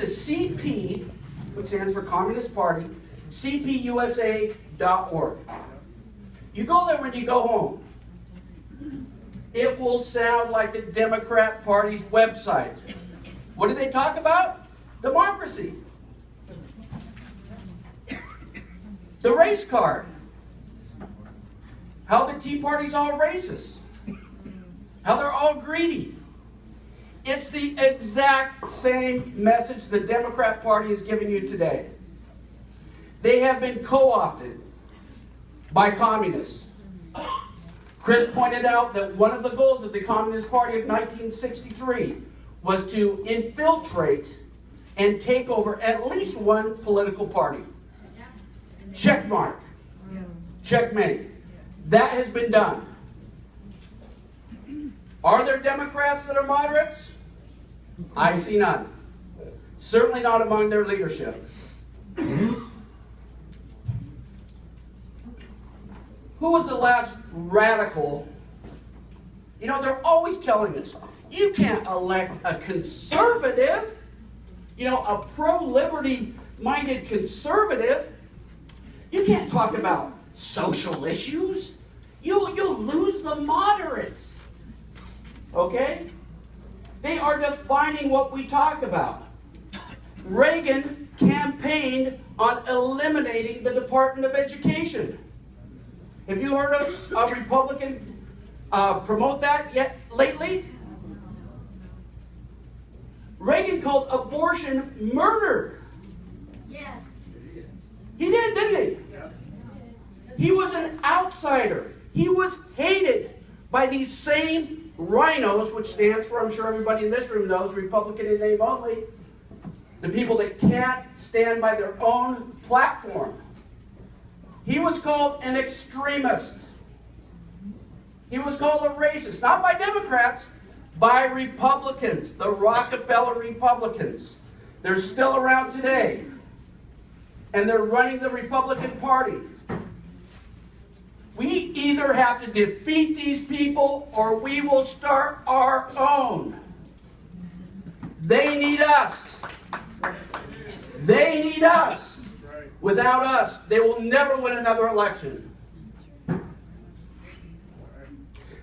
to CP, which stands for Communist Party, cpusa.org. You go there when you go home. It will sound like the Democrat Party's website. What do they talk about? Democracy. The race card. How the Tea Party's all racist. How they're all greedy. It's the exact same message the Democrat Party is giving you today. They have been co-opted by communists. Chris pointed out that one of the goals of the Communist Party of 1963 was to infiltrate and take over at least one political party. Check mark. Checkmate. That has been done. Are there Democrats that are moderates? I see none. Certainly not among their leadership. Who was the last radical? You know, they're always telling us, you can't elect a conservative, you know, a pro-liberty minded conservative. You can't talk about social issues. You'll lose the moderates. Okay? They are defining what we talk about. Reagan campaigned on eliminating the Department of Education. Have you heard of a Republican promote that yet lately? Reagan called abortion murder. Yes. He did, didn't he? He was an outsider. He was hated by these same rhinos, which stands for, I'm sure everybody in this room knows, Republican in name only. The people that can't stand by their own platform. He was called an extremist. He was called a racist, not by Democrats, by Republicans, the Rockefeller Republicans. They're still around today. And they're running the Republican Party. We either have to defeat these people or we will start our own. They need us. They need us. Without us, they will never win another election.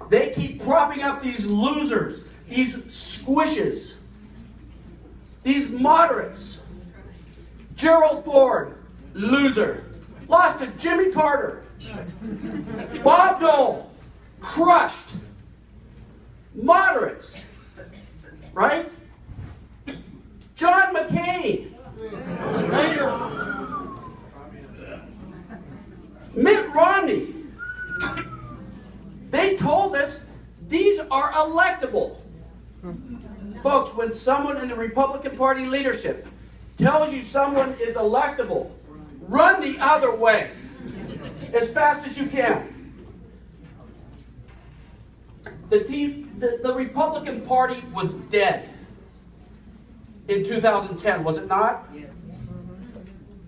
They keep propping up these losers, these squishes, these moderates. Gerald Ford, loser, lost to Jimmy Carter. Bob Dole, crushed. Moderates, right? John McCain, Mitt Romney. They told us these are electable. Folks, when someone in the Republican Party leadership tells you someone is electable, run the other way as fast as you can. The Republican Party was dead in 2010, was it not? Yes.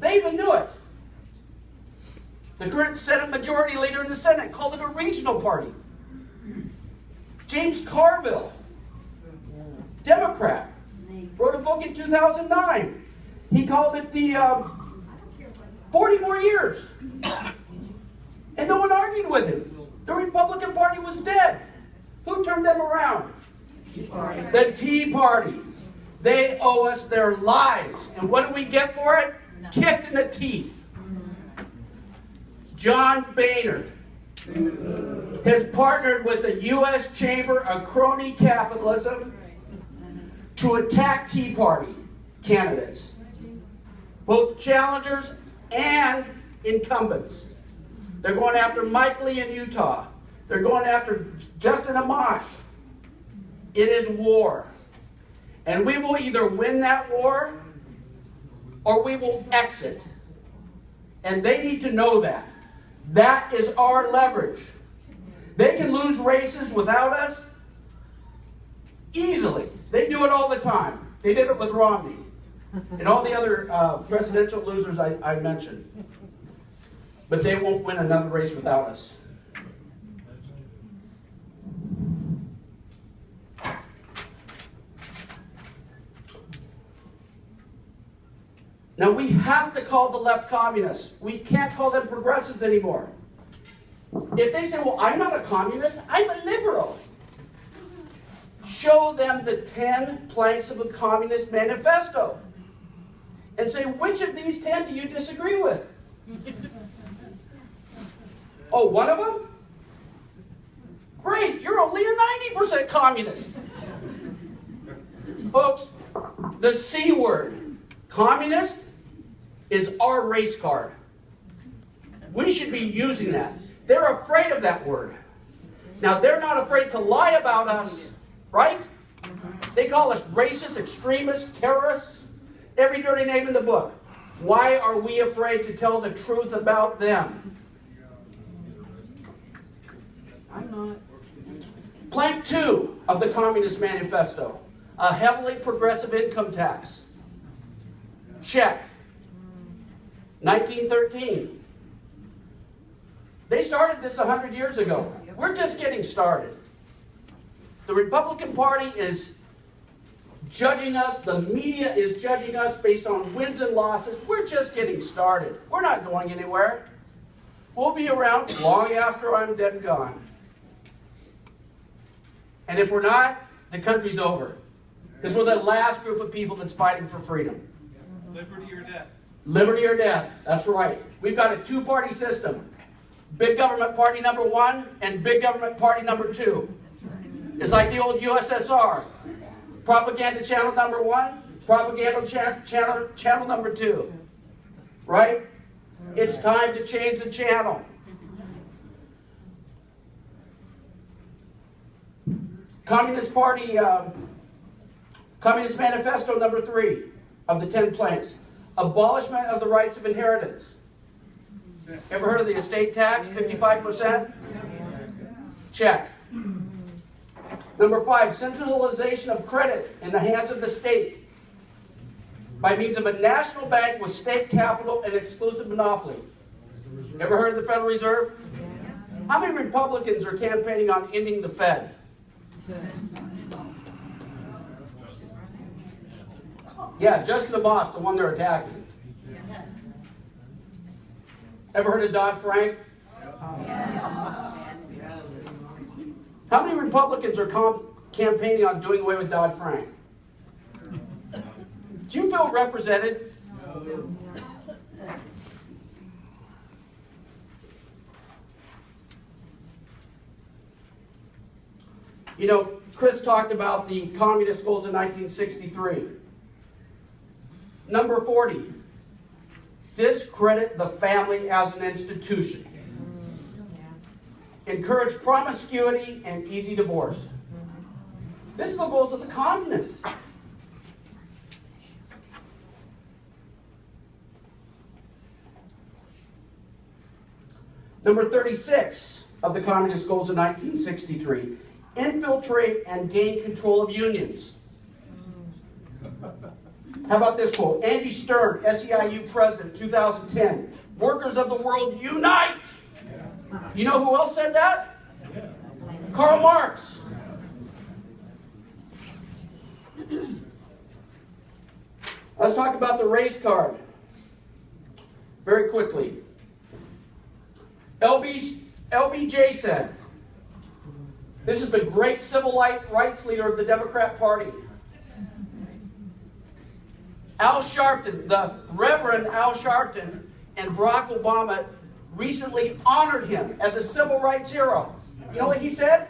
They even knew it. The current Senate Majority Leader in the Senate called it a regional party. James Carville, Democrat, wrote a book in 2009. He called it the 40 more years. And no one argued with him. The Republican Party was dead. Who turned them around? Tea Party. The Tea Party. They owe us their lives. And what do we get for it? No. Kicked in the teeth. John Boehner has partnered with the U.S. Chamber of Crony Capitalism to attack Tea Party candidates, both challengers and incumbents. They're going after Mike Lee in Utah. They're going after Justin Amash. It is war. And we will either win that war or we will exit. And they need to know that. That is our leverage. They can lose races without us easily. They do it all the time. They did it with Romney and all the other presidential losers I mentioned. But they won't win another race without us. Now we have to call the left communists. We can't call them progressives anymore. If they say, well, I'm not a communist, I'm a liberal. Show them the 10 planks of the Communist Manifesto. And say, which of these 10 do you disagree with? Oh, one of them? Great, you're only a 90% communist. Folks, the C word, communist, is our race card. We should be using that. They're afraid of that word. Now, they're not afraid to lie about us, right? They call us racist, extremists, terrorists, every dirty name in the book. Why are we afraid to tell the truth about them? I'm not. Plank 2 of the Communist Manifesto, a heavily progressive income tax. Check. 1913. They started this 100 years ago. We're just getting started. The Republican Party is judging us. The media is judging us based on wins and losses. We're just getting started. We're not going anywhere. We'll be around long after I'm dead and gone. And if we're not, the country's over. Because we're the last group of people that's fighting for freedom. Liberty or death. Liberty or death. That's right. We've got a two-party system. Big government party number 1 and big government party number 2. It's like the old USSR. Propaganda channel number 1, propaganda channel number 2. Right? It's time to change the channel. Communist Party, Communist Manifesto number 3 of the 10 planks. Abolishment of the rights of inheritance. Ever heard of the estate tax, 55%? Check. Number 5, centralization of credit in the hands of the state by means of a national bank with state capital and exclusive monopoly. Ever heard of the Federal Reserve? How many Republicans are campaigning on ending the Fed? Yeah, Justin DeMoss, the one they're attacking. Ever heard of Dodd-Frank? How many Republicans are campaigning on doing away with Dodd-Frank? Do you feel represented? You know, Chris talked about the communist goals in 1963. Number 40, discredit the family as an institution. Encourage promiscuity and easy divorce. This is the goals of the communists. Number 36 of the communist goals in 1963, infiltrate and gain control of unions. How about this quote? Andy Stern, SEIU president, 2010. Workers of the world, unite! You know who else said that? Karl Marx. Let's talk about the race card very quickly. LBJ said, this is the great civil rights leader of the Democrat Party. Al Sharpton, the Reverend Al Sharpton, and Barack Obama recently honored him as a civil rights hero. You know what he said?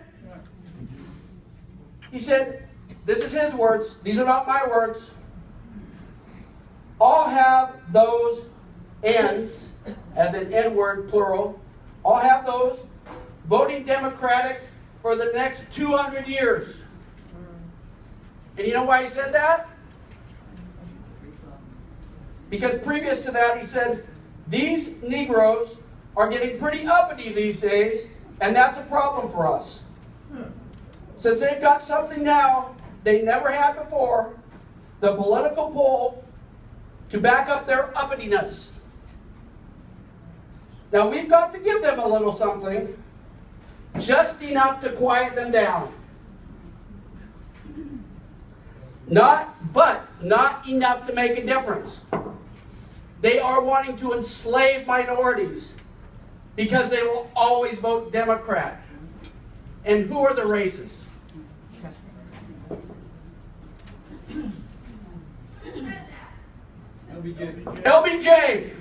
He said, this is his words, these are not my words. All have those ends, as an N-word plural, all have those voting Democratic for the next 200 years. And you know why he said that? Because previous to that, he said, these Negroes are getting pretty uppity these days, and that's a problem for us. Since they've got something now they never had before, the political pull to back up their uppityness. Now we've got to give them a little something, just enough to quiet them down. Not enough to make a difference. They are wanting to enslave minorities because they will always vote Democrat. And who are the racists? LBJ,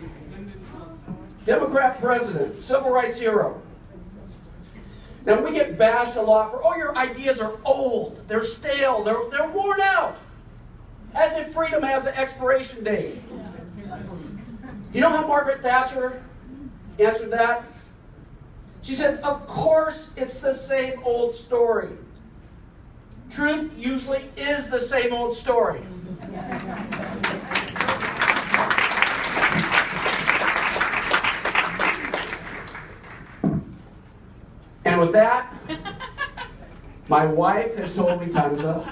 Democrat president, civil rights hero. Now we get bashed a lot for, oh, your ideas are old, they're stale, they're worn out. As if freedom has an expiration date. You know how Margaret Thatcher answered that? She said, of course it's the same old story. Truth usually is the same old story. And with that, my wife has told me time's up.